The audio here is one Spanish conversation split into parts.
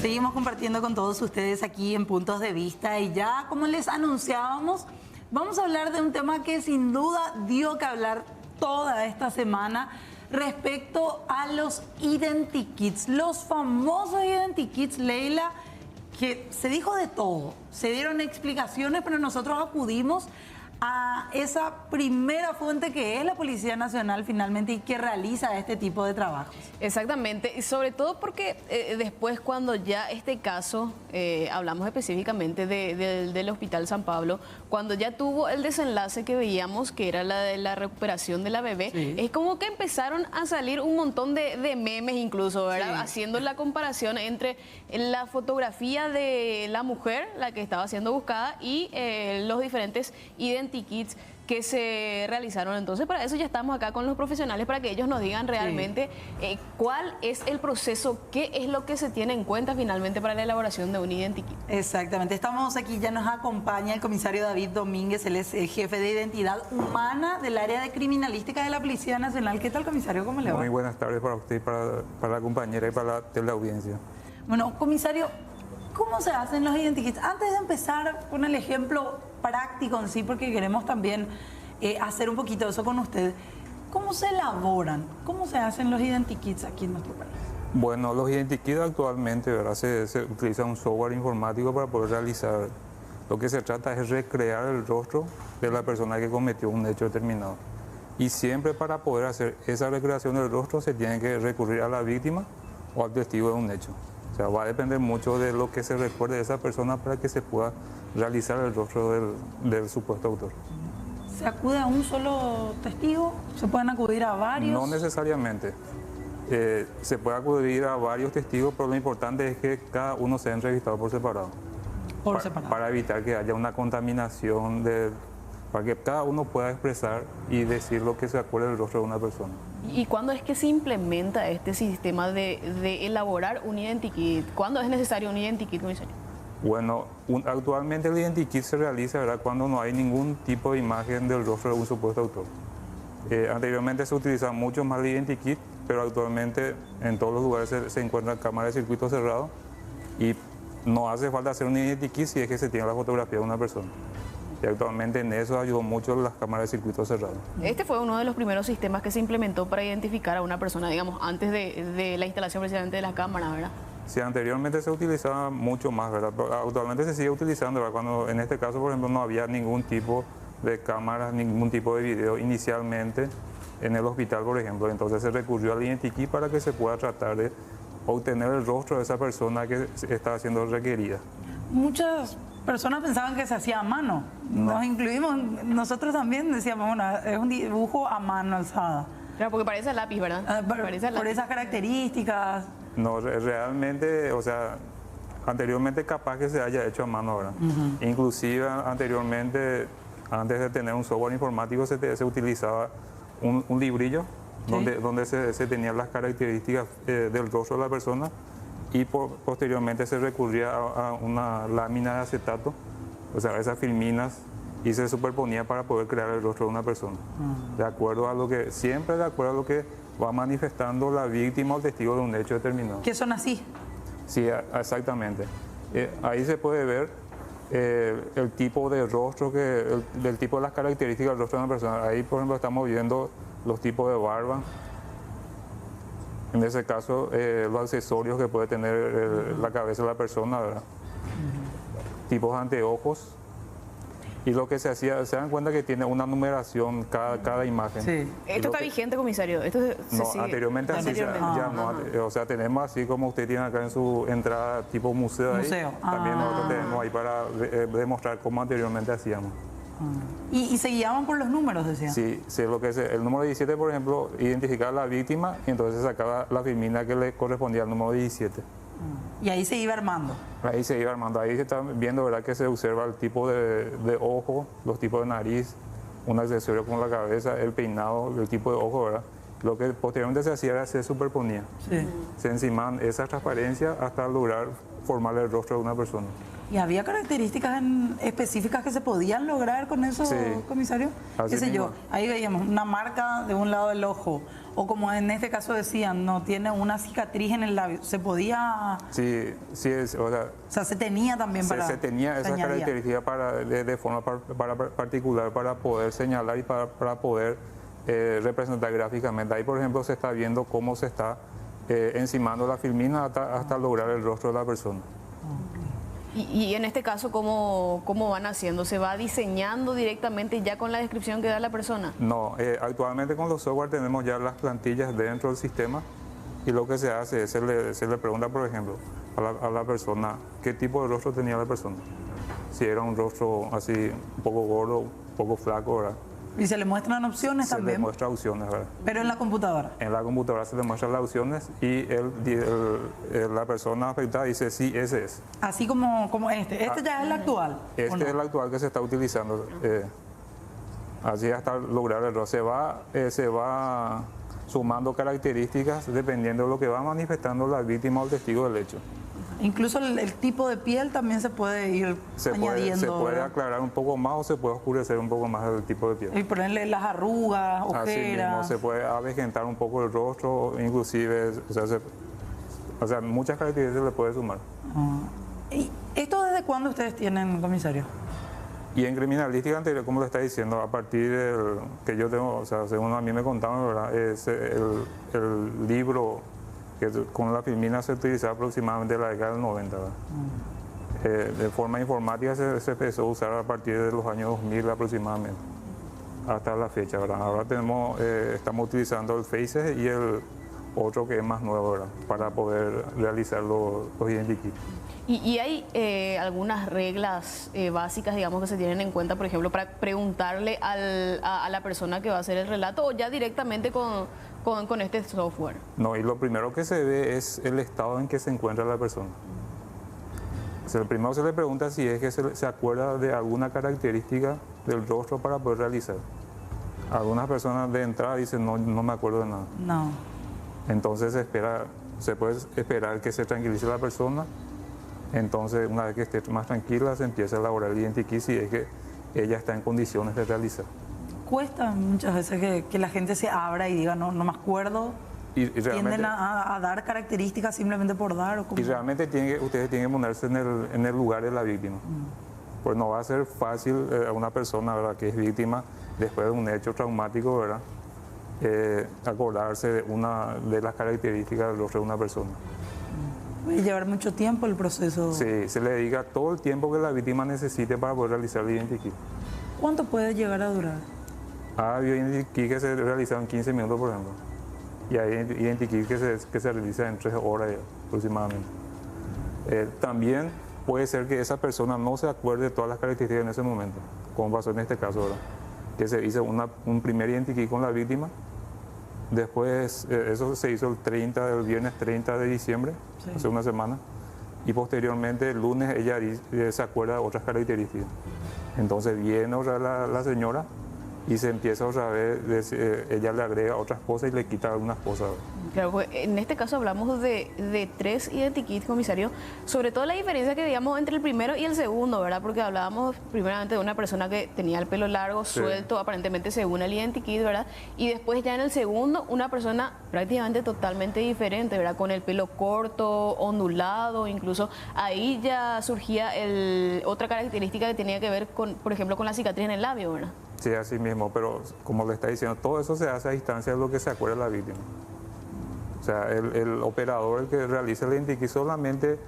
Seguimos compartiendo con todos ustedes aquí en Puntos de Vista y ya como les anunciábamos, vamos a hablar de un tema que sin duda dio que hablar toda esta semana respecto a los identikits, los famosos identikits, Leila, que se dijo de todo, se dieron explicaciones, pero nosotros acudimos a esa primera fuente que es la Policía Nacional finalmente y que realiza este tipo de trabajos. Exactamente, y sobre todo porque después cuando ya este caso, hablamos específicamente del Hospital San Pablo, cuando ya tuvo el desenlace que veíamos que era la de la recuperación de la bebé, sí, es como que empezaron a salir un montón de memes incluso, ¿verdad? Sí. Haciendo la comparación entre la fotografía de la mujer, la que estaba siendo buscada, y los diferentes identikits que se realizaron. Entonces, para eso ya estamos acá con los profesionales para que ellos nos digan realmente cuál es el proceso, qué es lo que se tiene en cuenta finalmente para la elaboración de un identikit. Exactamente. Estamos aquí, ya nos acompaña el comisario David Domínguez, él es jefe de identidad humana del área de criminalística de la Policía Nacional. ¿Qué tal, comisario? ¿Cómo le va? Muy buenas tardes para usted, para la compañera y para la teleaudiencia. Bueno, comisario, ¿cómo se hacen los identikits? Antes de empezar con el ejemplo práctico en sí, porque queremos también hacer un poquito de eso con usted, ¿cómo se elaboran? ¿Cómo se hacen los identikits aquí en nuestro país? Bueno, los identikits actualmente, ¿verdad? Se utiliza un software informático para poder realizar. Lo que se trata es recrear el rostro de la persona que cometió un hecho determinado. Y siempre para poder hacer esa recreación del rostro se tiene que recurrir a la víctima o al testigo de un hecho. O sea, va a depender mucho de lo que se recuerde de esa persona para que se pueda realizar el rostro del supuesto autor. ¿Se acude a un solo testigo? ¿Se pueden acudir a varios? No necesariamente. Se puede acudir a varios testigos, pero lo importante es que cada uno sea entrevistado por separado. Por separado. Para evitar que haya una contaminación, para que cada uno pueda expresar y decir lo que se acuerde del rostro de una persona. ¿Y cuándo es que se implementa este sistema de elaborar un identikit? ¿Cuándo es necesario un identikit, comisario? Bueno, actualmente el identikit se realiza, ¿verdad?, cuando no hay ningún tipo de imagen del rostro de un supuesto autor. Anteriormente se utilizaba mucho más el identikit, pero actualmente en todos los lugares se encuentran cámaras de circuito cerrado y no hace falta hacer un identikit si es que se tiene la fotografía de una persona. Y actualmente en eso ayudó mucho las cámaras de circuito cerrado. Este fue uno de los primeros sistemas que se implementó para identificar a una persona, digamos, antes de la instalación precisamente de las cámaras, ¿verdad? Sí, anteriormente se utilizaba mucho más, ¿verdad? Pero actualmente se sigue utilizando, ¿verdad? Cuando en este caso, por ejemplo, no había ningún tipo de cámaras, ningún tipo de video inicialmente en el hospital, por ejemplo. Entonces se recurrió al identikit para que se pueda tratar de obtener el rostro de esa persona que estaba siendo requerida. Muchas personas pensaban que se hacía a mano. No. Nos incluimos, nosotros también decíamos, bueno, es un dibujo a mano alzada. Claro, porque parece lápiz, ¿verdad? Por esas características. No, realmente, o sea, anteriormente capaz que se haya hecho a mano ahora. Inclusive anteriormente, antes de tener un software informático, se utilizaba un librillo, ¿sí?, donde se tenían las características del rostro de la persona y posteriormente se recurría a una lámina de acetato, o sea, esas filminas, y se superponía para poder crear el rostro de una persona. De acuerdo a lo que, siempre de acuerdo a lo que va manifestando la víctima o testigo de un hecho determinado. ¿Qué son así? Sí, exactamente. Ahí se puede ver el tipo de rostro, del tipo de las características del rostro de una persona. Ahí, por ejemplo, estamos viendo los tipos de barba. En ese caso, los accesorios que puede tener la cabeza de la persona, ¿verdad? Tipos de anteojos. Y lo que se hacía, se dan cuenta que tiene una numeración cada imagen. Sí. ¿Esto está vigente, comisario? ¿Esto no, anteriormente así ya no. O sea, tenemos así como usted tiene acá en su entrada tipo museo ahí. También nosotros tenemos ahí para demostrar cómo anteriormente hacíamos. ¿Y se guiaban por los números, decía? Sí, lo que el número 17, por ejemplo, identificaba a la víctima y entonces sacaba la filmina que le correspondía al número 17. Y ahí se iba armando. Ahí se iba armando. Ahí se está viendo, ¿verdad?, que se observa el tipo de ojo, los tipos de nariz, un accesorio con la cabeza, el peinado, el tipo de ojo, ¿verdad? Lo que posteriormente se hacía era se superponía. Sí. Se encimaban esa transparencia hasta lograr formar el rostro de una persona. ¿Y había características específicas que se podían lograr con eso, Sí. comisario? Así ¿Qué sé yo? mismo. Ahí veíamos una marca de un lado del ojo, o como en este caso decían, no tiene una cicatriz en el labio. ¿Se podía, Sí, sí, o sea, se tenía también se tenía se esas añadía? características de forma particular para poder señalar y para poder representar gráficamente. Ahí, por ejemplo, se está viendo cómo se está encimando la filmina hasta lograr el rostro de la persona. Y en este caso, ¿cómo van haciendo? ¿Se va diseñando directamente ya con la descripción que da la persona? No, actualmente con los software tenemos ya las plantillas dentro del sistema y lo que se hace es se le pregunta, por ejemplo, a la persona qué tipo de rostro tenía la persona. Si era un rostro así un poco gordo, un poco flaco, ¿verdad? Y se le muestran opciones Se le también, muestra opciones, ¿verdad? pero en la computadora. En la computadora se le muestran las opciones y la persona afectada dice sí, ese es. Así como este. Este ya es el actual. ¿o Este no? es el actual que se está utilizando. Así hasta lograr el rostro. Se va sumando características dependiendo de lo que va manifestando la víctima o el testigo del hecho. Incluso el tipo de piel también se puede ir añadiendo. Se puede ¿verdad? aclarar un poco más o se puede oscurecer un poco más el tipo de piel. Y ponerle las arrugas, Así mismo, ojeras. se puede avejentar un poco el rostro, inclusive, o sea, muchas características se le puede sumar. ¿Y esto desde cuándo ustedes tienen, comisario? Y en criminalística anterior, como le está diciendo, a partir del que yo tengo, o sea, según a mí me contaban, ¿verdad? Es el libro que con la filmina se utilizaba aproximadamente en la década del 90, ¿verdad? De forma informática se empezó a usar a partir de los años 2000 aproximadamente, hasta la fecha, ¿verdad? Ahora estamos utilizando el Faces y el otro que es más nuevo, ¿verdad? Para poder realizar los identikits. Y hay algunas reglas básicas, digamos, que se tienen en cuenta, por ejemplo, para preguntarle a la persona que va a hacer el relato o ya directamente con este software. No, y lo primero que se ve es el estado en que se encuentra la persona. O sea, primero se le pregunta si es que se acuerda de alguna característica del rostro para poder realizar. Algunas personas de entrada dicen no me acuerdo de nada. No. Entonces se puede esperar que se tranquilice la persona. Entonces, una vez que esté más tranquila, se empieza a elaborar el identikit si es que ella está en condiciones de realizar. Cuesta muchas veces que la gente se abra y diga, no me acuerdo. Y realmente, Tienden a dar características simplemente por dar. ¿O cómo? y realmente ustedes tienen que ponerse en el lugar de la víctima. Pues no va a ser fácil a una persona, ¿verdad?, que es víctima después de un hecho traumático, ¿verdad?, acordarse de las características del rostro de una persona. Puede llevar mucho tiempo el proceso. Sí, se le dedica todo el tiempo que la víctima necesite para poder realizar el identikit. ¿Cuánto puede llegar a durar? Hay identikit que se realiza en 15 minutos, por ejemplo. Y hay identikit que se realiza en 3 horas aproximadamente. También puede ser que esa persona no se acuerde de todas las características en ese momento, como pasó en este caso, ¿verdad? Que se hizo un primer identikit con la víctima. Después, eso se hizo el viernes 30 de diciembre, Sí. hace una semana. Y posteriormente, el lunes, ella se acuerda de otras características. Entonces viene otra la señora y se empieza otra vez, ella le agrega otras cosas y le quita algunas cosas. Claro, pues, en este caso hablamos de 3 identikits, comisario, sobre todo la diferencia que veíamos entre el primero y el segundo, ¿verdad? Porque hablábamos primeramente de una persona que tenía el pelo largo, Sí. suelto, aparentemente según el identikit, ¿verdad? Y después ya en el segundo, una persona prácticamente totalmente diferente, ¿verdad? Con el pelo corto, ondulado, incluso ahí ya surgía otra característica que tenía que ver con, por ejemplo, con la cicatriz en el labio, ¿verdad? Sí, así mismo, pero como le está diciendo, todo eso se hace a distancia de lo que se acuerda la víctima. O sea, el operador, el que realiza el identikit, solamente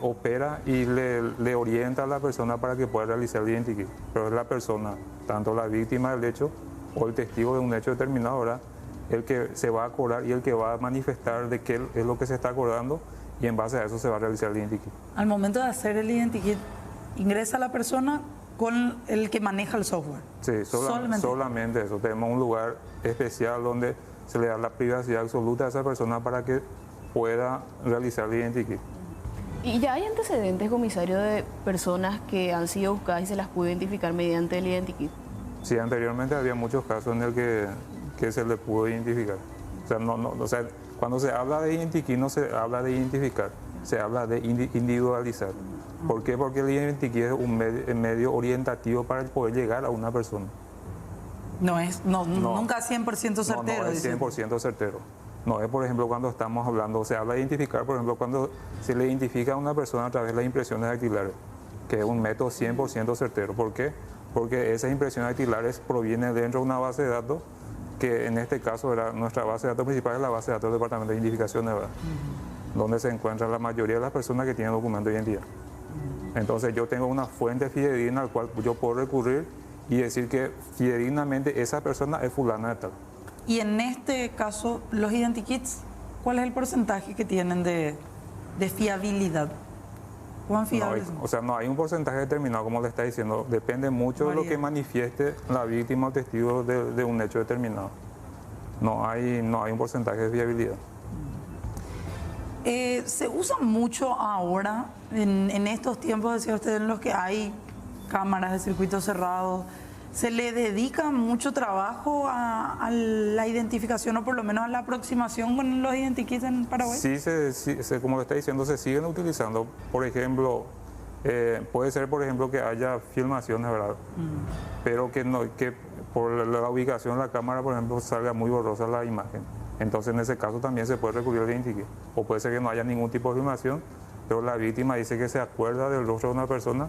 opera y le orienta a la persona para que pueda realizar el identikit. Pero es la persona, tanto la víctima del hecho o el testigo de un hecho determinado, ¿verdad?, el que se va a acordar y el que va a manifestar de qué es lo que se está acordando, y en base a eso se va a realizar el identikit. Al momento de hacer el identikit, ingresa la persona con el que maneja el software. Sí, solamente eso. Tenemos un lugar especial donde se le da la privacidad absoluta a esa persona para que pueda realizar el identikit. Y ya hay antecedentes, comisario, de personas que han sido buscadas y se las pudo identificar mediante el identikit. Sí, anteriormente había muchos casos en el que se le pudo identificar. O sea, cuando se habla de identikit no se habla de identificar, se habla de individualizar. ¿Por qué? Porque el identikit es un medio orientativo para poder llegar a una persona. Nunca 100% certero. No es 100% certero. No es, por ejemplo, cuando estamos hablando, se habla de identificar, por ejemplo, cuando se le identifica a una persona a través de las impresiones dactilares, que es un método 100% certero. ¿Por qué? Porque esas impresiones dactilares provienen dentro de una base de datos, que en este caso nuestra base de datos principal es la base de datos del Departamento de Identificación, ¿verdad? Donde se encuentra la mayoría de las personas que tienen documento de identidad. Entonces yo tengo una fuente fidedigna al cual yo puedo recurrir y decir que fidedignamente esa persona es fulana de tal. Y en este caso, los identikits, ¿cuál es el porcentaje que tienen de fiabilidad? ¿Cuán fiables son? O sea, no hay un porcentaje determinado, como le está diciendo. Depende mucho de lo que manifieste la víctima o testigo de un hecho determinado. No hay un porcentaje de fiabilidad. Se usa mucho ahora, en estos tiempos, decía usted, en los que hay cámaras de circuito cerrado. ¿Se le dedica mucho trabajo a la identificación o por lo menos a la aproximación con los identikits en Paraguay? Sí, como le está diciendo, se siguen utilizando. Por ejemplo, puede ser, por ejemplo, que haya filmaciones, ¿verdad? Pero que por la ubicación de la cámara, por ejemplo, salga muy borrosa la imagen. Entonces, en ese caso también se puede recurrir al identikit. O puede ser que no haya ningún tipo de filmación, pero la víctima dice que se acuerda del rostro de una persona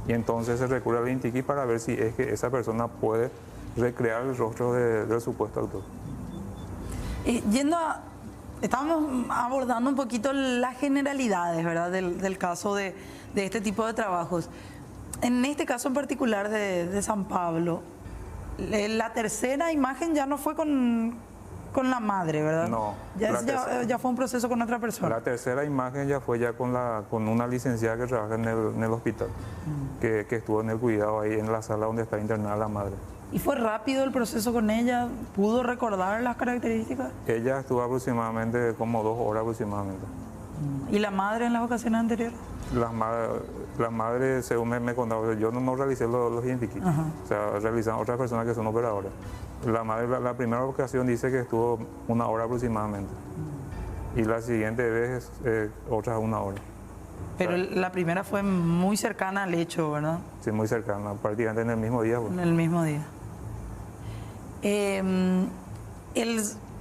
y entonces se recurre al identikit para ver si es que esa persona puede recrear el rostro del supuesto autor. Estábamos abordando un poquito las generalidades, ¿verdad?, del caso de este tipo de trabajos. En este caso en particular de San Pablo, la tercera imagen ya no fue con la madre, ¿verdad? No. Ya fue un proceso con otra persona. La tercera imagen ya fue ya con una licenciada que trabaja en el hospital, que estuvo en el cuidado ahí en la sala donde está internada la madre. ¿Y fue rápido el proceso con ella? ¿Pudo recordar las características? Ella estuvo aproximadamente como 2 horas aproximadamente. ¿Y la madre en las ocasiones anteriores? La madre, según me contaba, yo no realicé los identikits, o sea, realizan otras personas que son operadoras. La madre, la primera ocasión dice que estuvo 1 hora aproximadamente. Y la siguiente vez, otras 1 hora. Pero la primera fue muy cercana al hecho, ¿verdad? Sí, muy cercana, prácticamente en el mismo día. Pues. En el mismo día.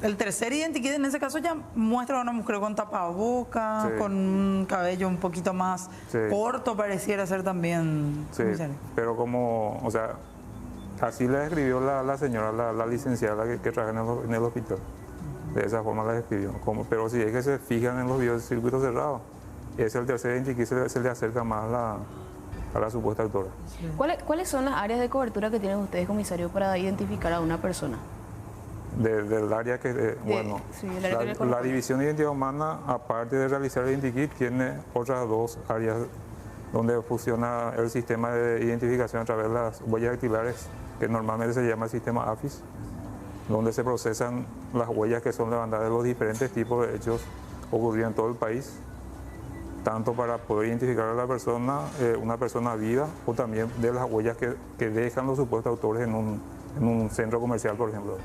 El tercer identikit en ese caso ya muestra a una mujer con tapabocas, sí, con un cabello un poquito más corto, pareciera ser también. Sí, pero como, o sea, así le describió la señora, la licenciada que trabaja en el hospital. De esa forma la describió. Pero si es que se fijan en los videos de circuito cerrado, es el tercer identikit se le acerca más a la supuesta autora. Sí. ¿Cuáles son las áreas de cobertura que tienen ustedes, comisario, para identificar a una persona? Del área que, bueno, sí, la División de Identidad Humana, aparte de realizar el identikit, tiene otras 2 áreas donde funciona el sistema de identificación a través de las huellas dactilares, que normalmente se llama el sistema AFIS, donde se procesan las huellas que son levantadas de los diferentes tipos de hechos ocurridos en todo el país, tanto para poder identificar a la persona, una persona viva, o también de las huellas que dejan los supuestos autores en un centro comercial, por ejemplo.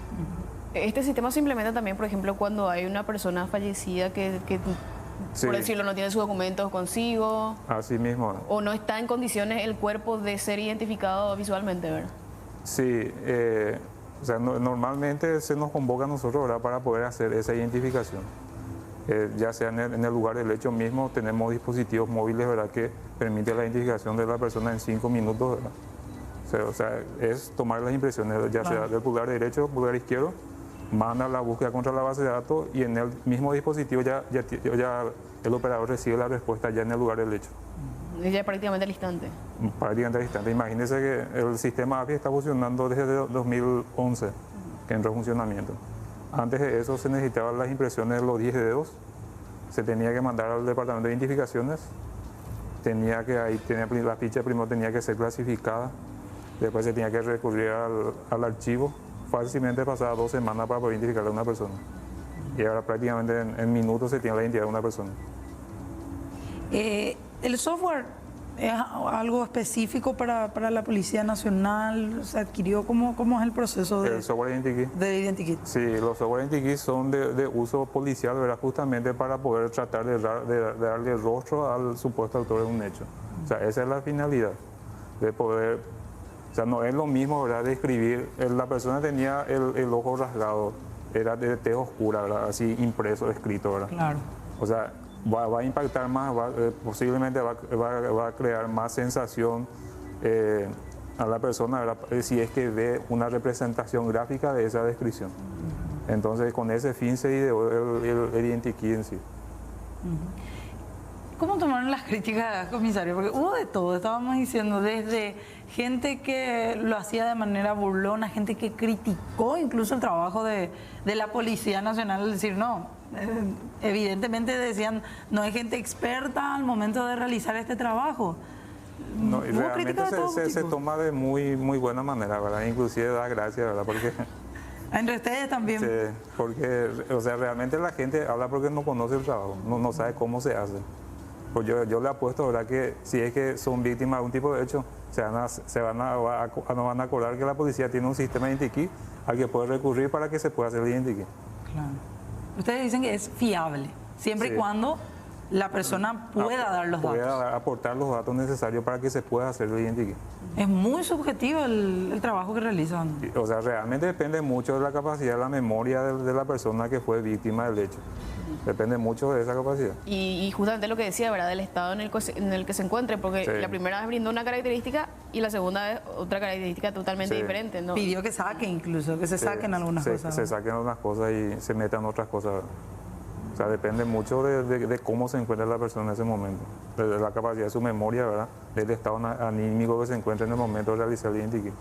Este sistema se implementa también, por ejemplo, cuando hay una persona fallecida que sí, por decirlo, no tiene sus documentos consigo. Así mismo. O no está en condiciones el cuerpo de ser identificado visualmente, ¿verdad? Sí, o sea, normalmente se nos convoca a nosotros, ¿verdad?, para poder hacer esa identificación. Ya sea en el lugar del hecho mismo, tenemos dispositivos móviles, ¿verdad?, que permiten la identificación de la persona en 5 minutos, ¿verdad? O sea, es tomar las impresiones, ya sea del pulgar derecho, pulgar izquierdo, manda la búsqueda contra la base de datos y en el mismo dispositivo ya el operador recibe la respuesta ya en el lugar del hecho. Ya prácticamente al instante. Prácticamente al instante. Imagínense que el sistema AFI está funcionando desde 2011, que entró en funcionamiento. Antes de eso se necesitaban las impresiones de los 10 dedos, se tenía que mandar al departamento de identificaciones, la ficha primero tenía que ser clasificada, después se tenía que recurrir al archivo. Fácilmente pasaba 2 semanas para poder identificar a una persona. Y ahora prácticamente en minutos se tiene la identidad de una persona. ¿El software es algo específico para la Policía Nacional? ¿Se adquirió? ¿Cómo es el proceso el software de identikit? Sí, los software identikit son de uso policial, ¿verdad?, justamente para poder tratar de darle rostro al supuesto autor de un hecho. O sea, esa es la finalidad de poder, o sea, no es lo mismo, ¿verdad?, de escribir. La persona tenía el ojo rasgado, era de tez oscura, ¿verdad?, así impreso, escrito, ¿verdad? Claro. O sea, va a impactar más, posiblemente va a crear más sensación a la persona, ¿verdad?, si es que ve una representación gráfica de esa descripción. Entonces, con ese fin se ideó el identikit en sí. ¿Cómo tomaron las críticas, comisario? Porque hubo de todo, estábamos diciendo, desde gente que lo hacía de manera burlona, gente que criticó incluso el trabajo de la Policía Nacional, al decir, no, evidentemente decían, no hay gente experta al momento de realizar este trabajo. No, y Hubo realmente críticas de todo se tipo. toma de muy buena manera, ¿verdad? Inclusive da gracia, ¿verdad? Porque, Entre ustedes también. sí, porque, o sea, realmente la gente habla porque no conoce el trabajo, no sabe cómo se hace. Pues yo le apuesto, ¿verdad?, que si es que son víctimas de algún tipo de hecho, no van a acordar que la policía tiene un sistema de identikit al que puede recurrir para que se pueda hacer el identikit. Claro. Ustedes dicen que es fiable, siempre Sí. y cuando la persona pueda dar los datos. Pueda aportar los datos necesarios para que se pueda hacer el identikit. Es muy subjetivo el trabajo que realizan. O sea, realmente depende mucho de la capacidad, de la memoria de la persona que fue víctima del hecho. Depende mucho de esa capacidad. Y justamente lo que decía, ¿verdad? Del estado en el que se encuentre, porque Sí. la primera vez brindó una característica y la segunda vez otra característica totalmente Sí. diferente, ¿no? Pidió que saquen incluso, que se saquen algunas cosas. Se saquen algunas cosas y se metan otras cosas. O sea, depende mucho de cómo se encuentra la persona en ese momento, de la capacidad de su memoria, ¿verdad?, del estado anímico que se encuentra en el momento de realizar el identikit.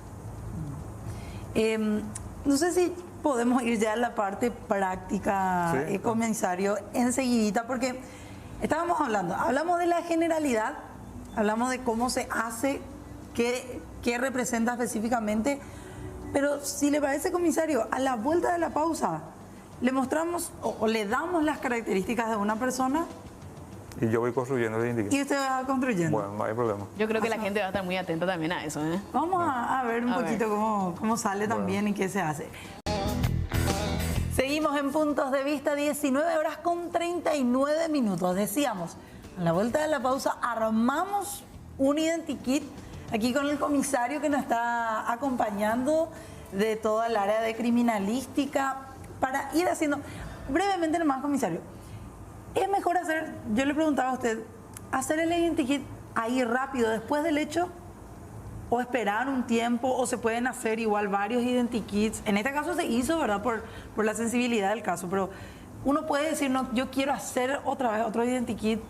No sé si podemos ir ya a la parte práctica, Sí. comisario, enseguidita, porque hablamos de la generalidad, hablamos de cómo se hace, qué representa específicamente, pero si le parece, comisario, a la vuelta de la pausa, le mostramos o le damos las características de una persona Y yo voy construyendo el identikit. y usted va construyendo. Bueno, no hay problema. Yo creo que la gente va a estar muy atenta también a eso, ¿eh? Vamos a ver un A poquito cómo sale también y qué se hace. Seguimos en Puntos de Vista, 19 horas con 39 minutos. Decíamos, a la vuelta de la pausa armamos un identikit aquí con el comisario que nos está acompañando de toda el área de criminalística para ir haciendo brevemente nomás, comisario. Es mejor hacer, yo le preguntaba a usted, hacer el identikit ahí rápido después del hecho o esperar un tiempo, o se pueden hacer igual varios identikits. En este caso se hizo, ¿verdad?, por la sensibilidad del caso, pero uno puede decir, no, yo quiero hacer otra vez otro identikit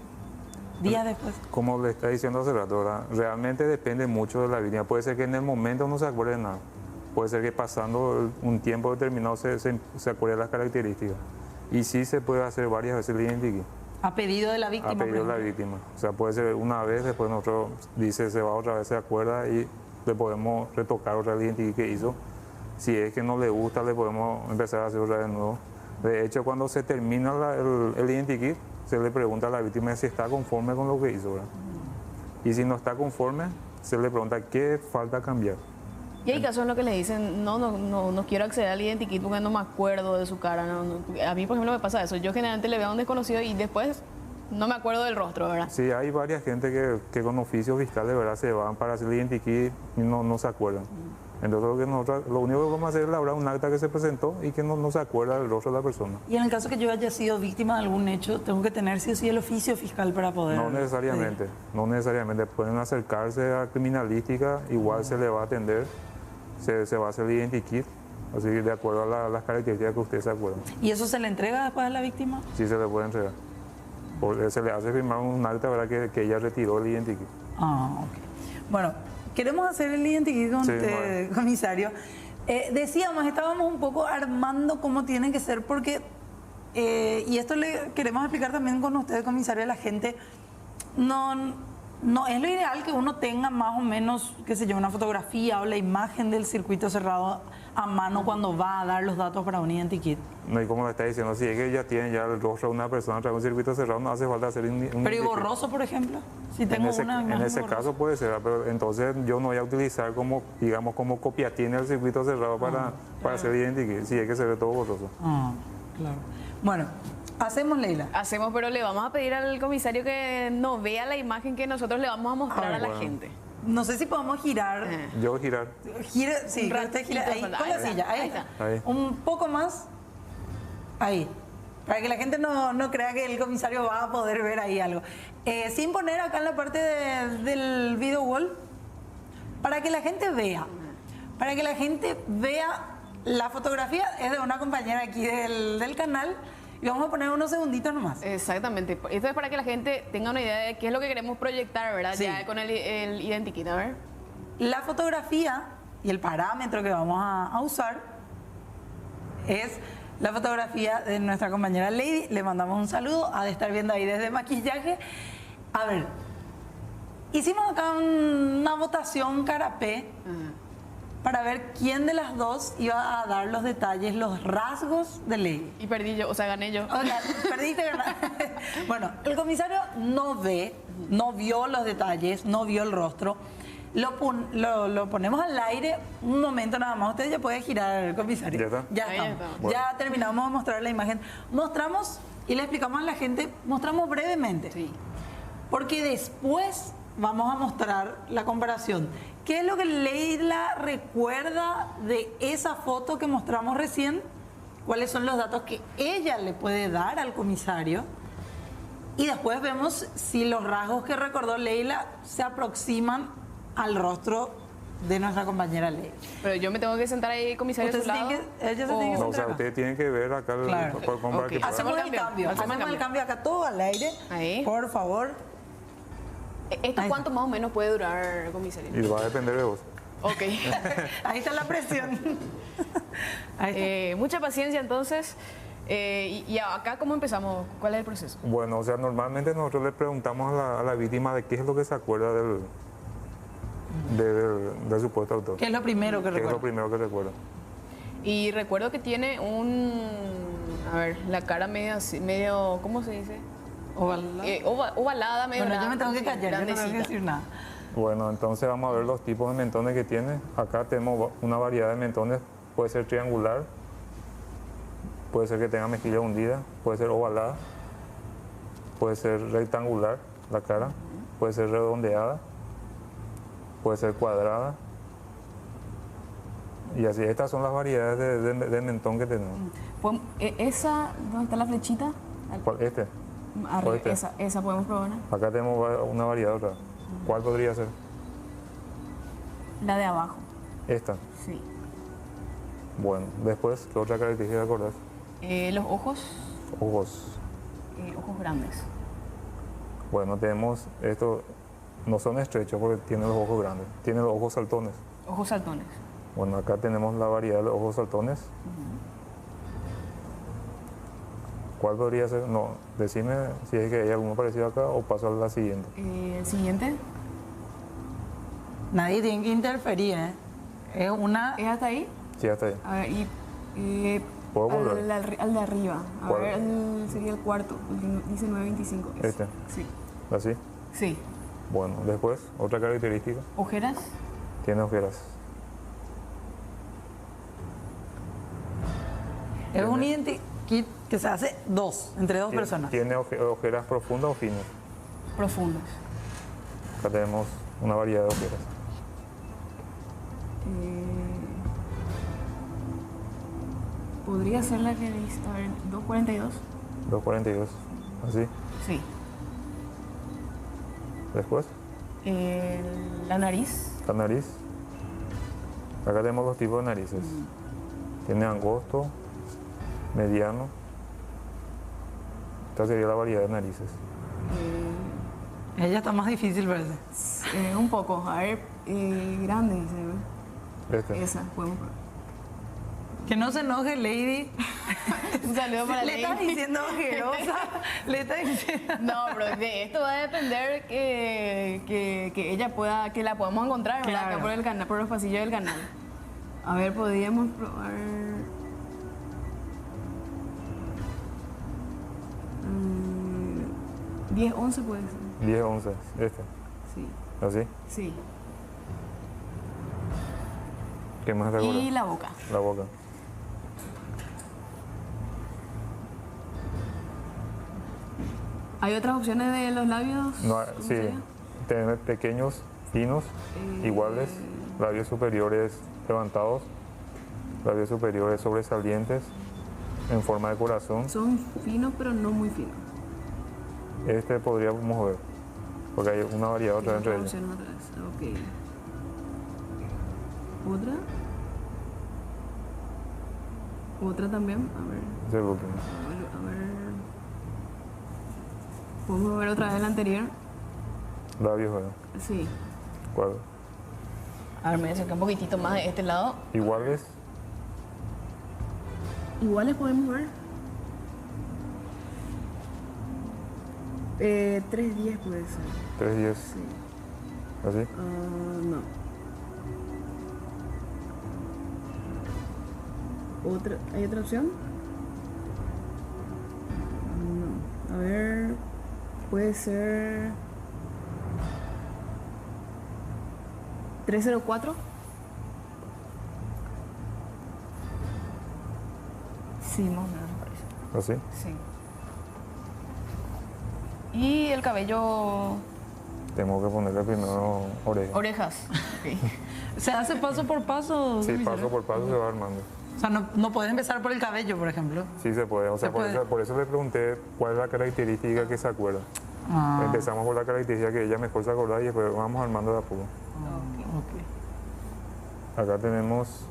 días después. Como le está diciendo hace rato, ¿verdad?, realmente depende mucho de la víctima. Puede ser que en el momento no se acuerde de nada. Puede ser que pasando un tiempo determinado se acuerde de las características. Y sí se puede hacer varias veces el identikit. A pedido de la víctima. A pedido de la víctima. O sea, puede ser una vez, después nosotros dice, se va otra vez, se acuerda y le podemos retocar otra vez el identikit que hizo. Si es que no le gusta, le podemos empezar a hacer otra vez de nuevo. De hecho, cuando se termina el identikit, se le pregunta a la víctima si está conforme con lo que hizo, ¿verdad? Y si no está conforme, se le pregunta qué falta cambiar. Y hay casos en los que le dicen, no quiero acceder al identikit porque no me acuerdo de su cara. A mí, por ejemplo, me pasa eso. Yo generalmente le veo a un desconocido y después no me acuerdo del rostro, ¿verdad? Sí, hay varias gente que con oficios fiscales, ¿verdad?, se van para hacer el identikit y no se acuerdan. Entonces lo único que vamos a hacer es elaborar un acta que se presentó y que no se acuerda del rostro de la persona. Y en el caso que yo haya sido víctima de algún hecho, tengo que tener sí o sí el oficio fiscal para poder... No necesariamente, no necesariamente. Pueden acercarse a criminalística, igual se le va a atender, se va a hacer el identikit, así de acuerdo a las características que ustedes se acuerdan. ¿Y eso se le entrega después a la víctima? Sí se le puede entregar. Porque se le hace firmar un acta, ¿verdad?, que ella retiró el identikit. Ah, ok. Bueno, queremos hacer el identikit con Sí, usted, bueno. comisario. Decíamos, estábamos un poco armando cómo tiene que ser, porque, y esto le queremos explicar también con usted, comisario, a la gente, no es lo ideal que uno tenga más o menos, qué sé yo, una fotografía o la imagen del circuito cerrado a mano cuando va a dar los datos para un identikit. No, y como le está diciendo, si es que ya tienen ya el rostro de una persona a través de un circuito cerrado, no hace falta hacer un Pero ¿y identikit. borroso, por ejemplo? Si En tengo ese, una en imagen ese borrosa. caso puede ser, pero entonces yo no voy a utilizar como, digamos, como copiatina el circuito cerrado para hacer el identikit, si es que se ve todo borroso. Ah, claro. Bueno, Hacemos, Leila. Hacemos, pero le vamos a pedir al comisario que no vea la imagen que nosotros le vamos a mostrar a la bueno. gente. No sé si podemos girar. Yo voy a girar. Gira, sí, Un que usted gira ahí, ratito, con la ahí silla, ahí. está. Ahí. Un poco más. Ahí. Para que la gente no crea que el comisario va a poder ver ahí algo. Sin poner acá en la parte del video wall, para que la gente vea. Para que la gente vea la fotografía, es de una compañera aquí del canal. Y vamos a poner unos segunditos nomás. Exactamente. Esto es para que la gente tenga una idea de qué es lo que queremos proyectar, ¿verdad? Sí. Ya con el identikit, a ver. La fotografía y el parámetro que vamos a usar es la fotografía de nuestra compañera Lady. Le mandamos un saludo, ha de estar viendo ahí desde maquillaje. A ver, hicimos acá una votación carapé para ver quién de las dos iba a dar los detalles, los rasgos de Lady. Y perdí yo, o sea, gané yo. O sea, perdiste, ¿verdad? Bueno, el comisario no vio los detalles, no vio el rostro. Lo ponemos al aire un momento nada más. Usted ya puede girar, comisario. ¿Ya está? Ya Ahí estamos. está. Bueno. Ya terminamos de mostrar la imagen. Mostramos y le explicamos a la gente, mostramos brevemente. Sí. Porque después vamos a mostrar la comparación. ¿Qué es lo que Leila recuerda de esa foto que mostramos recién? ¿Cuáles son los datos que ella le puede dar al comisario? Y después vemos si los rasgos que recordó Leila se aproximan al rostro de nuestra compañera Leila. Pero yo me tengo que sentar ahí, comisario, a Usted su se lado. tiene que- ella se tiene que No, o sentar sea, acá. ustedes tienen que ver acá el, Claro. para Ok. que puedan- Hacemos el cambio. Hacemos el cambio acá todo al aire. Ahí. Por favor. ¿Esto Ahí cuánto más o menos puede durar, comisario? Y va a depender de vos. Ok. Ahí está la presión. Ahí está. Mucha paciencia entonces. Y acá, ¿cómo empezamos? ¿Cuál es el proceso? Bueno, o sea, normalmente nosotros le preguntamos a la víctima de qué es lo que se acuerda del supuesto autor. ¿Qué es lo primero que ¿Qué es lo recuerda? primero que recuerda? Y recuerdo que tiene a ver, la cara medio, ¿cómo se dice? Ovalada. Ovalada, medio Bueno, yo me tengo que sí, callar, yo no tengo que grandecita. decir nada. Bueno, entonces vamos a ver los tipos de mentones que tiene. Acá tenemos una variedad de mentones. Puede ser triangular, puede ser que tenga mejilla hundida, puede ser ovalada, puede ser rectangular la cara, puede ser redondeada, puede ser cuadrada. Y así, estas son las variedades de mentón que tenemos. ¿Esa, dónde está la flechita? ¿Cuál? Este. Arriba, Este. esa podemos probar, ¿no? Acá tenemos una variedad otra. ¿Cuál podría ser? La de abajo, Esta. sí. Bueno, después, ¿qué otra característica acordás? Los ojos, Ojos. ojos grandes. Bueno, tenemos esto, no son estrechos porque tienen los ojos grandes, tienen los ojos saltones. Ojos saltones. Bueno, acá tenemos la variedad de los ojos saltones. ¿Cuál podría ser? No, decime si es que hay alguno parecido acá o paso a la siguiente. El siguiente, Nadie tiene que interferir, ¿eh? Es una... ¿es hasta ahí? Sí, hasta ahí. A ver, ¿Puedo volver? al de arriba. A ¿Cuál? ver, sería el cuarto, dice 925. Este. Sí. ¿Así? Sí. Bueno, después, otra característica, ¿Ojeras? tiene ojeras. Es un identikit que se hace entre dos personas. Tiene ojeras profundas o finas. Profundas. Acá tenemos una variedad de ojeras. ¿Podría ser la que dice, a ver, 242? 242. ¿Así? Sí. Después, La nariz. la nariz. Acá tenemos dos tipos de narices. Tiene angosto, mediano. Esta sería la variedad de narices. Ella está más difícil, parece. Un poco, a ver, grande, dice. Este. Esa, podemos probar. Que no se enoje, Lady. Un saludo para Le está Lady. diciendo ojerosa. Le está diciendo... No, pero de esto va a depender que ella pueda, que la podamos encontrar, ¿verdad? Claro. Acá por el canal, por los pasillos del canal. A ver, podríamos probar. 10, 11 puede ser. 10, 11. Este. Sí, ¿Así? sí. ¿Qué más recuerda? Y la boca. La boca. ¿Hay otras opciones de los labios? No, ¿Cómo sí, sería? tener pequeños, finos, iguales, labios superiores levantados, labios superiores sobresalientes, en forma de corazón. Son finos, pero no muy finos. Este podríamos ver, porque hay una variedad otra entre ellos. Opción otra vez. Ok. ¿Otra? ¿Otra también? A ver. Ese es el último. A ver. ¿Podemos ver otra vez la anterior? Labios, ¿verdad? Sí. ¿Cuál? A ver, me acerqué un poquitito más de este lado. Iguales, Iguales podemos ver. 310 puede ser. 310, Sí. así. No. ¿Hay otra opción? No. A ver. Puede ser. 304. Sí, más o menos me parece. Así. Sí. Y el cabello. Tengo que ponerle primero orejas. Orejas. Ok. ¿Se hace paso por paso? Sí, comisario? paso por paso se va armando. O sea, no puedes empezar por el cabello, por ejemplo. Sí se puede, o sea, Se puede. por eso le pregunté cuál es la característica que se acuerda. Ah, Empezamos por la característica que ella mejor se acordaba y después vamos armando de a poco. ok. Acá tenemos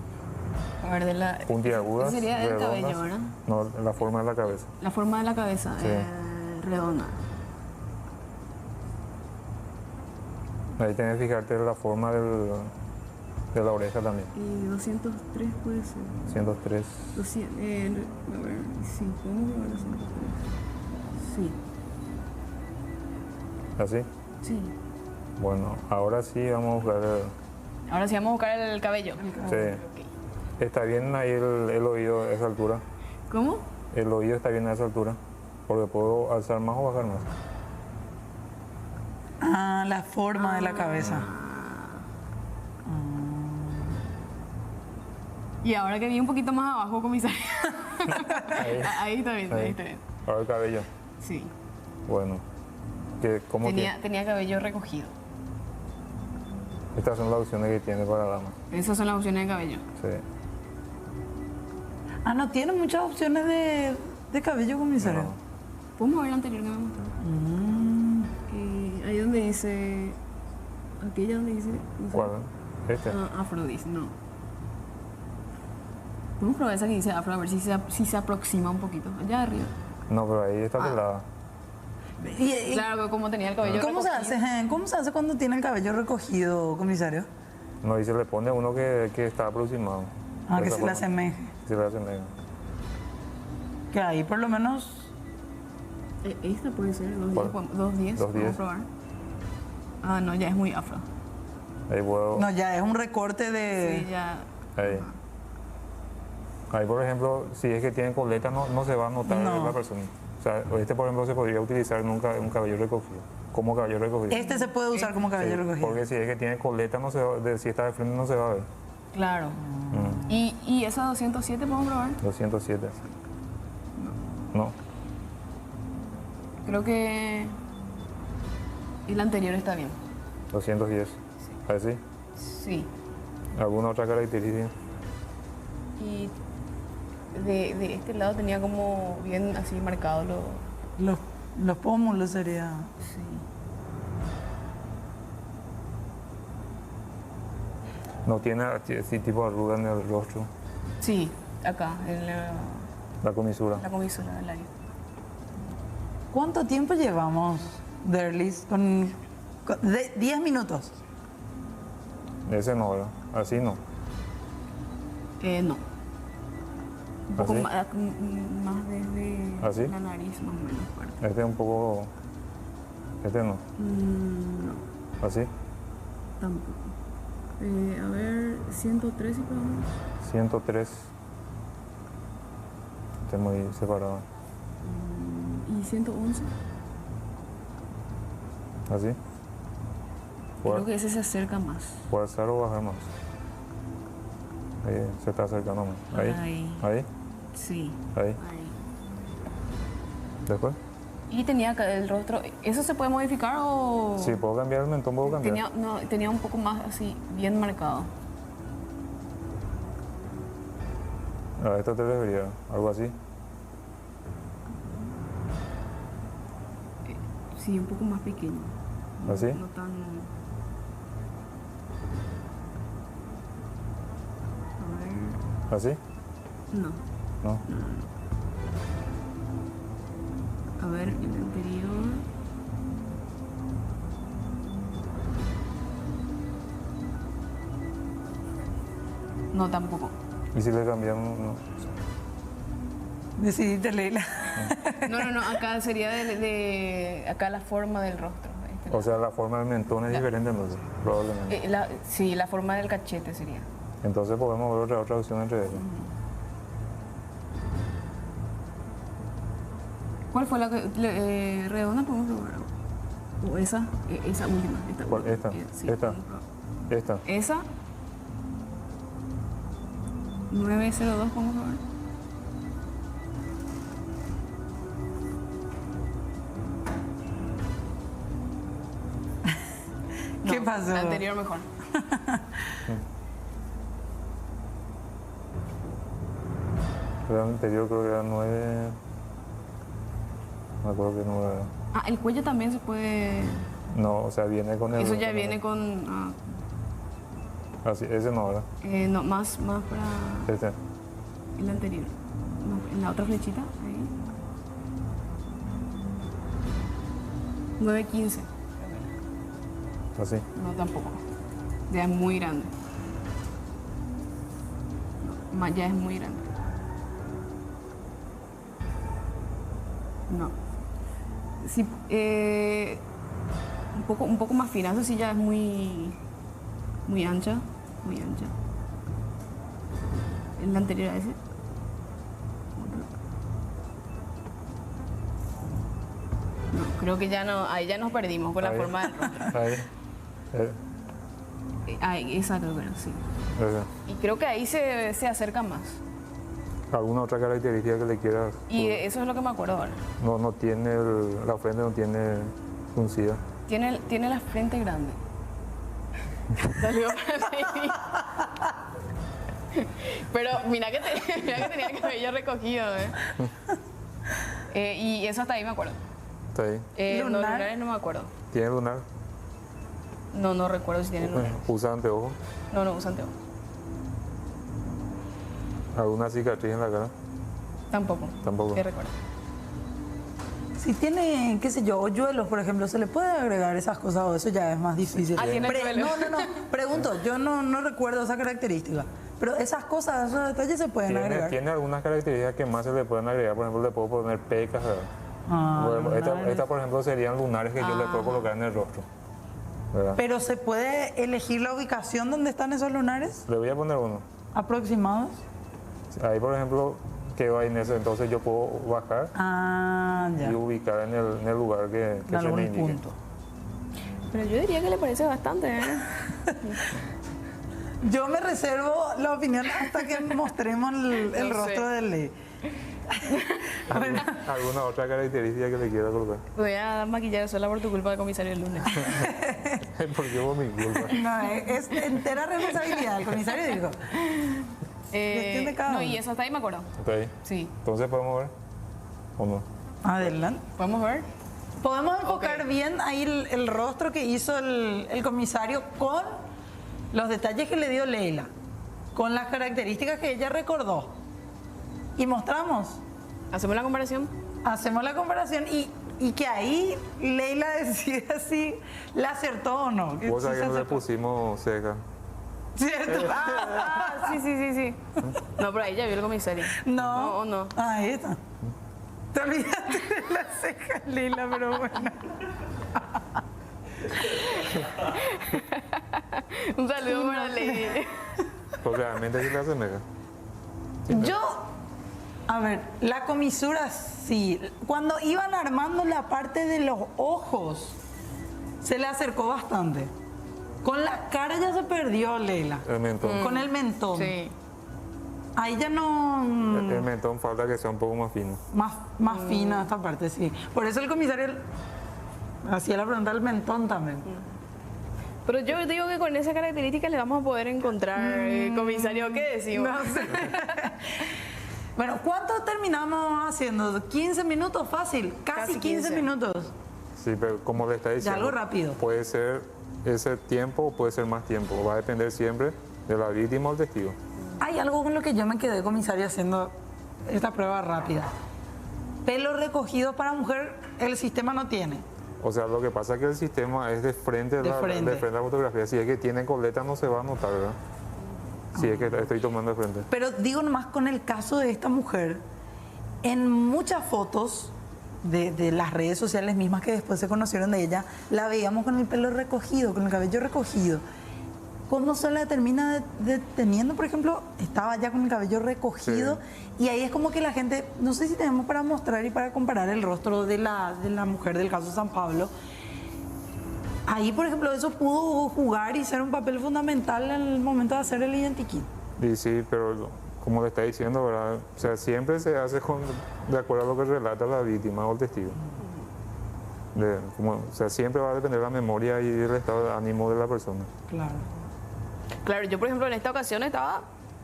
A ver, de la. puntiagudas, Ese sería el redondas. cabello, ¿verdad? No, la forma de la cabeza. La forma de la cabeza, Sí. redonda. Ahí tenés que fijarte en la forma de la oreja también. Y 203 puede ser. 103. 200, a ver, sí, podemos probar 203. Sí, ¿Así? sí. Bueno, ahora sí vamos a buscar. Ahora sí vamos a buscar el cabello. Sí. Está bien ahí el oído a esa altura. ¿Cómo? El oído está bien a esa altura. Porque puedo alzar más o bajar más. Ah, la forma de la cabeza. Y ahora que vi un poquito más abajo, comisario. Ahí. Ahí está bien, ahí Ahí. está bien. Ahora el cabello. Sí. Bueno. ¿Cómo Tenía cabello recogido. Estas son las opciones que tiene para dama. Esas son las opciones de cabello. Sí. Ah, no tiene muchas opciones de cabello, comisario. No. Podemos ver la anterior que me mostró. Ahí donde dice. Aquella donde dice. No sé. ¿Cuál? Este. Afrodis, no. Podemos probar esa que dice afro, a ver si se aproxima un poquito. Allá arriba. No, pero ahí está pelada. Y- Claro, que como tenía el cabello ¿Cómo se recogido. hace? ¿Cómo se hace cuando tiene el cabello recogido, comisario? No, y se le pone uno que está aproximado. Ah, De que esa se le forma. asemeje. Se le asemeja. Que ahí por lo menos. Esta puede ser, 210. ¿Cuál? 210. 210. Vamos a probar. Ah, no, ya es muy afro. Ahí puedo. No, ya es un recorte Sí, de. ya. Ahí. Ahí, por ejemplo, si es que tiene coleta, no se va a notar No. la persona. O sea, este, por ejemplo, se podría utilizar en un cabello recogido. Como cabello recogido. Este se puede usar como cabello Sí, recogido. porque si es que tiene coleta, no se va, si está de frente, no se va a ver. Claro. ¿Y esa 207 podemos probar? 207. No. Creo que el anterior está bien. 210. ¿Así? Sí. ¿Alguna otra característica? Y de este lado tenía como bien así marcado lo. Los pómulos sería. Sí. ¿No tiene así tipo arruga en el rostro? Sí, acá, en La comisura. la comisura del labio. ¿Cuánto tiempo llevamos, Derlis? De 10 minutos. Ese no, ¿verdad? Así no. No. Un poco ¿Así? más desde ¿Así? la nariz, más o menos fuerte. Este es un poco... Este no. No, ¿Así? tampoco. A ver, 103 si podemos. 103. Este es muy separado. Y 111. ¿Así? Creo que ese se acerca más. ¿Puede alzar o bajar más? Ahí se está acercando más. Ahí. Ahí. Ahí. Sí. Ahí. Ahí. Después. Y tenía acá el rostro. ¿Eso se puede modificar o...? Sí, puedo cambiar el mentón, puedo cambiar. Tenía, no, tenía un poco más así, bien marcado. A esto te debería, algo así. Sí, un poco más pequeño. ¿Así? No tan... A ver... ¿Así? No. No. A ver, el anterior... No, tampoco. ¿Y si le cambiamos? No. Decidiste, Leila. No, acá sería acá la forma del rostro. O sea, la forma del mentón es diferente entonces, probablemente. Sí, la forma del cachete sería. Entonces podemos ver otra opción entre ellos. ¿Cuál fue la que redonda? ¿Podemos probar? ¿O esa? Esa última. ¿Cuál? Esta. Sí, Esta. podemos probar. Esta. Esa. 902, podemos probar. ¿Qué No, pasó? La anterior mejor. El anterior creo que era 9. Me acuerdo que 9 era. Ah, el cuello también se puede... No, o sea, viene con el. Eso ya viene con... Así, ese no, ¿verdad? no, más para Este. el anterior. No, en la otra flechita. Ahí. 915. Así. No, tampoco. Ya es muy grande. No, ya es muy grande. No. Sí, un poco más fina. Eso sí ya es muy ancha. Muy ancha. El anterior a ese. No, creo que ya no, ahí ya nos perdimos con la Ahí. forma del rostro. Ahí. Ahí, esa creo que era, sí. Ese. Y creo que ahí se acerca más. ¿Alguna otra característica que le quieras? Y eso es lo que me acuerdo ahora. No tiene la frente, no tiene fruncida. Tiene la frente grande. Salió para ahí. Pero mira que tenía el cabello recogido, y eso hasta ahí me acuerdo. Está ahí. Los ¿Lunar? lunares no me acuerdo. ¿Tiene lunar? No recuerdo si tiene lunares. ¿Usa anteojos? No usa anteojos. ¿Alguna cicatriz en la cara? Tampoco. Tampoco. Que recuerdo. Si tiene, qué sé yo, hoyuelos, por ejemplo, ¿se le puede agregar esas cosas o eso ya es más difícil? Ah, tiene hoyuelos. No. Pregunto, yo no recuerdo esa característica. Pero esas cosas, esos detalles se pueden agregar. Tiene algunas características que más se le pueden agregar. Por ejemplo, le puedo poner pecas, ¿verdad? Bueno, esta, por ejemplo, serían lunares que yo le puedo colocar en el rostro, ¿verdad? Pero ¿se puede elegir la ubicación donde están esos lunares Le voy a poner uno. aproximados? Ahí, por ejemplo, quedó ahí en ese, entonces yo puedo bajar Ya. y ubicar en el lugar que En se me algún indique. punto. Pero yo diría que le parece bastante, Yo me reservo la opinión hasta que mostremos el No rostro sé. de Ley. ¿Alguna otra característica que le quiera colocar? Voy a maquillar sola por tu culpa de comisario el lunes. Porque hubo mi culpa. No, es entera responsabilidad. El comisario dijo. Cuestión de cada No, uno. y eso hasta ahí me acuerdo. ¿Está ahí? Sí. Entonces podemos ver. ¿O no? Adelante. ¿Podemos ver? Podemos enfocar Ok. bien ahí el rostro que hizo el comisario con los detalles que le dio Leila, con las características que ella recordó. Y mostramos, ¿Hacemos la comparación? hacemos la comparación y que ahí Leila decida si la acertó o no. Que Vos sí sabés se que no le acertó. pusimos ceja. ¿Cierto? Sí. No, pero ahí ya vio el comisario. No. ¿O no? Ahí está. Te olvidaste de las cejas, Leila, pero bueno. Un saludo para Lady. Pues realmente sí le asemeja. Yo, a ver, la comisura sí. Cuando iban armando la parte de los ojos, se le acercó bastante. Con la cara ya se perdió, Leila. El mentón. Con el mentón. Sí. Ahí ya no... El mentón falta que sea un poco más fino. Más fina esta parte, sí. Por eso el comisario hacía la pregunta del mentón también. Pero yo digo que con esa característica le vamos a poder encontrar, comisario, ¿qué decimos? No sé. Bueno, ¿cuánto terminamos haciendo? ¿15 minutos? Fácil. Casi 15 minutos. Sí, pero como le está diciendo, algo rápido. puede ser ese tiempo o puede ser más tiempo. Va a depender siempre de la víctima o el testigo. Hay algo con lo que yo me quedé, comisario, haciendo esta prueba rápida. Pelo recogido para mujer, el sistema no tiene. O sea, lo que pasa es que el sistema es de frente a la fotografía. Si es que tiene coleta no se va a notar, ¿verdad? Si es que estoy tomando de frente. Pero digo nomás con el caso de esta mujer, en muchas fotos de las redes sociales mismas que después se conocieron de ella, la veíamos con el pelo recogido, con el cabello recogido. Cuando se la termina deteniendo, por ejemplo, estaba ya con el cabello recogido, sí. Y ahí es como que la gente, no sé si tenemos para mostrar y para comparar el rostro de la mujer del caso San Pablo. Ahí, por ejemplo, eso pudo jugar y ser un papel fundamental en el momento de hacer el identikit. Sí, pero como le está diciendo, ¿verdad? O sea, siempre se hace de acuerdo a lo que relata la víctima o el testigo. O sea, siempre va a depender de la memoria y el estado de ánimo de la persona. Claro. Claro, yo por ejemplo en esta ocasión estaba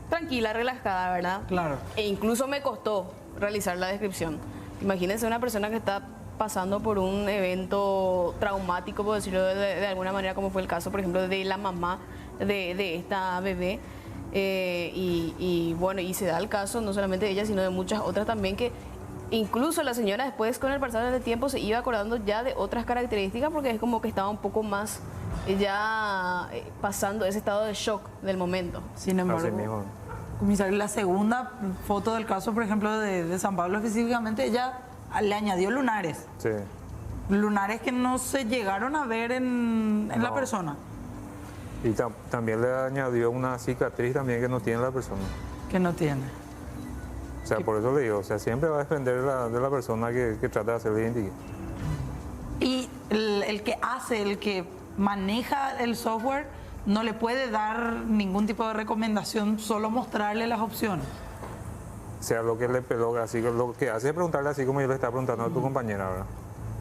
tranquila, relajada, ¿verdad? Claro. E incluso me costó realizar la descripción. Imagínense una persona que está pasando por un evento traumático, por decirlo de alguna manera, como fue el caso, por ejemplo, de la mamá de esta bebé. Y bueno, y se da el caso no solamente de ella, sino de muchas otras también, que incluso la señora después con el pasar del tiempo se iba acordando ya de otras características, porque es como que estaba un poco más ya pasando ese estado de shock del momento. Sin embargo, comisario, la segunda foto del caso, por ejemplo, de San Pablo específicamente, ella le añadió lunares. Sí. Lunares que no se llegaron a ver en la persona. Y también le añadió una cicatriz también que no tiene la persona. Que no tiene. O sea, por eso le digo, o sea, siempre va a depender de la persona que trata de hacer el identikit. Y el que hace, el que maneja el software, no le puede dar ningún tipo de recomendación, solo mostrarle las opciones. O sea, lo que le peloga, así lo que hace es preguntarle así como yo le estaba preguntando a tu compañera, ¿verdad?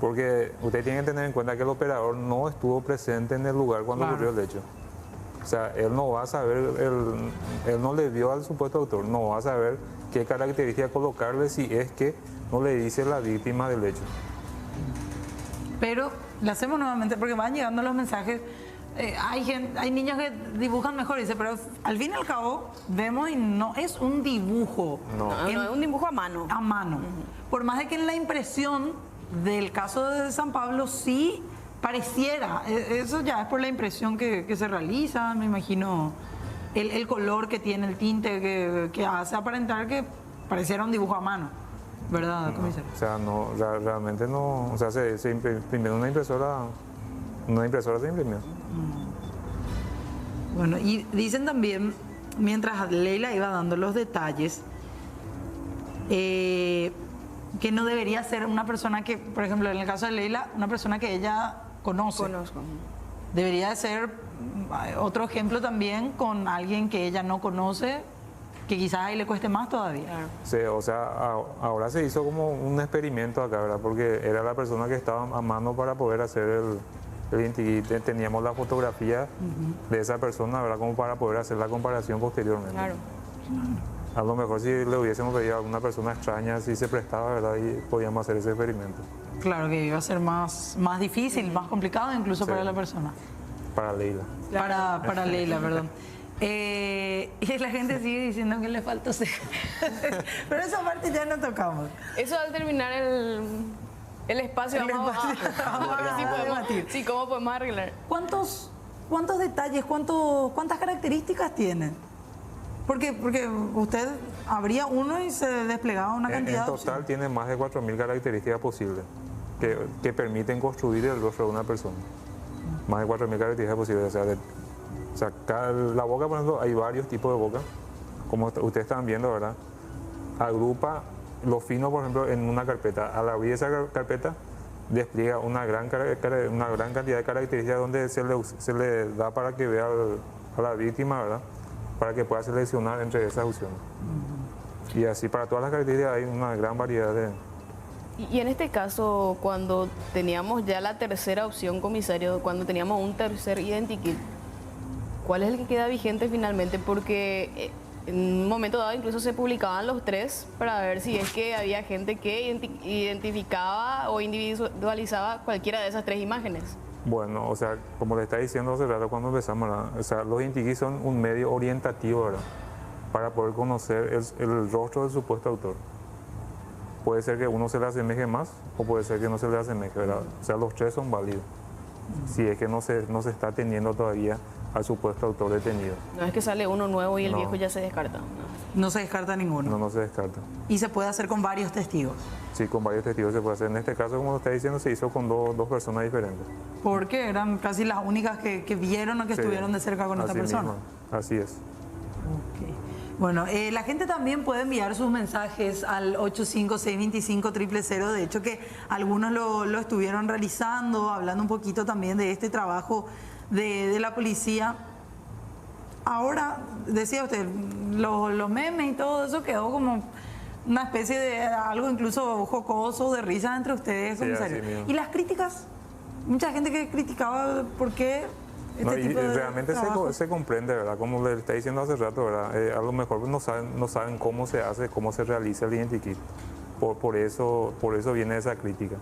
Porque usted tiene que tener en cuenta que el operador no estuvo presente en el lugar cuando ocurrió el hecho. O sea, él no va a saber, él no le vio al supuesto autor, no va a saber qué característica colocarle si es que no le dice la víctima del hecho. Pero le hacemos nuevamente porque van llegando los mensajes. Hay niños que dibujan mejor, dice, pero al fin y al cabo vemos y no es un dibujo. No es un dibujo a mano. A mano. Por más de que en la impresión del caso de San Pablo sí pareciera, eso ya es por la impresión que se realiza, me imagino el color que tiene, el tinte que hace aparentar que pareciera un dibujo a mano, ¿verdad, comisario? O sea, no, realmente no, o sea, se imprimió una impresora se imprimió. Bueno, y dicen también, mientras Leila iba dando los detalles, que no debería ser una persona que, por ejemplo, en el caso de Leila, una persona que ella conoce. Conozco. Debería ser otro ejemplo también con alguien que ella no conoce, que quizás ahí le cueste más todavía. Claro. Sí, o sea, ahora se hizo como un experimento acá, ¿verdad? Porque era la persona que estaba a mano para poder hacer el identikit. Teníamos la fotografía de esa persona, ¿verdad? Como para poder hacer la comparación posteriormente. Claro. A lo mejor si le hubiésemos pedido a alguna persona extraña, si se prestaba, ¿verdad? Y podíamos hacer ese experimento. Claro que iba a ser más difícil, más complicado incluso para la persona. Para Leila. Para Leila, perdón. Y la gente sigue diciendo que le falta ceja. Pero esa parte ya no tocamos. Eso al terminar el espacio, vamos a debatir. Sí, ¿cómo podemos arreglar? ¿Cuántos detalles, cuántas características tienen? Porque usted abría uno y se desplegaba una cantidad. En total tiene más de 4.000 características posibles que permiten construir el rostro de una persona. Más de 4.000 características posibles. O sea, la boca, por ejemplo, hay varios tipos de boca, como ustedes están viendo, ¿verdad? Agrupa lo fino, por ejemplo, en una carpeta. Al abrir esa carpeta, despliega una gran cantidad de características donde se le da para que vea a la víctima, ¿verdad? Para que pueda seleccionar entre esas opciones. Y así para todas las características hay una gran variedad de... Y en este caso, cuando teníamos ya la tercera opción, comisario, cuando teníamos un tercer identikit, ¿cuál es el que queda vigente finalmente? Porque en un momento dado incluso se publicaban los tres para ver si es que había gente que identificaba o individualizaba cualquiera de esas tres imágenes. Bueno, o sea, como le está diciendo hace rato cuando empezamos, ¿verdad? O sea, los identikits son un medio orientativo, ¿verdad? Para poder conocer el rostro del supuesto autor. Puede ser que uno se le asemeje más o puede ser que no se le asemeje, ¿verdad? O sea, los tres son válidos. Si es que no se está teniendo todavía al supuesto autor detenido. No es que sale uno nuevo y el No. viejo ya se descarta. No se descarta ninguno. No se descarta. Y se puede hacer con varios testigos. Sí, con varios testigos se puede hacer. En este caso, como está diciendo, se hizo con dos personas diferentes. Porque eran casi las únicas que vieron o que Sí, estuvieron de cerca con esta así persona. mismo, así es. Ok. Bueno, la gente también puede enviar sus mensajes al 8562500. De hecho, que algunos lo estuvieron realizando, hablando un poquito también de este trabajo de la policía. Ahora, decía usted, los memes y todo eso quedó como una especie de algo incluso jocoso, de risa entre ustedes, Sí, comisario. así mismo. Y las críticas, mucha gente que criticaba por qué este No, y tipo de realmente trabajo. se comprende, ¿verdad? Como le está diciendo hace rato, ¿verdad? A lo mejor no saben cómo se hace, cómo se realiza el identikit. Por eso viene esa crítica.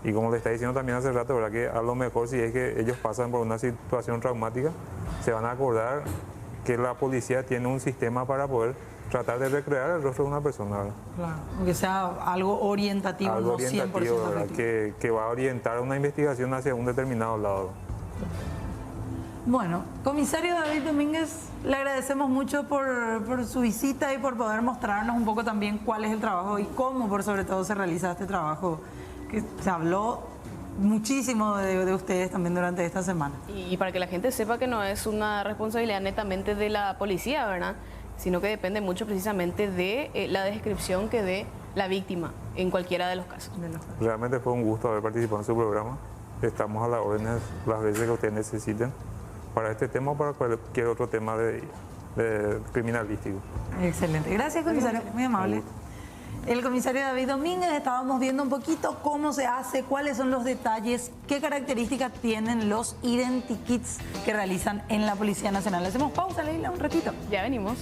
Y como le está diciendo también hace rato, ¿verdad? Que a lo mejor si es que ellos pasan por una situación traumática, se van a acordar que la policía tiene un sistema para poder tratar de recrear el rostro de una persona, ¿verdad? Claro, aunque sea algo orientativo, Algo no 100% orientativo, ¿verdad? efectivo. Que va a orientar una investigación hacia un determinado lado. Bueno, comisario David Domínguez, le agradecemos mucho por su visita y por poder mostrarnos un poco también cuál es el trabajo y cómo, por sobre todo, se realiza este trabajo, que se habló muchísimo de ustedes también durante esta semana. Y para que la gente sepa que no es una responsabilidad netamente de la policía, ¿verdad? Sino que depende mucho precisamente de la descripción que dé la víctima en cualquiera de los casos. Realmente fue un gusto haber participado en su programa. Estamos a las órdenes las veces que ustedes necesiten para este tema o para cualquier otro tema de criminalístico. Excelente. Gracias, comisario. Muy amable. Un gusto. El comisario David Domínguez, estábamos viendo un poquito cómo se hace, cuáles son los detalles, qué características tienen los identikits que realizan en la Policía Nacional. Hacemos pausa, Leila, un ratito. Ya venimos.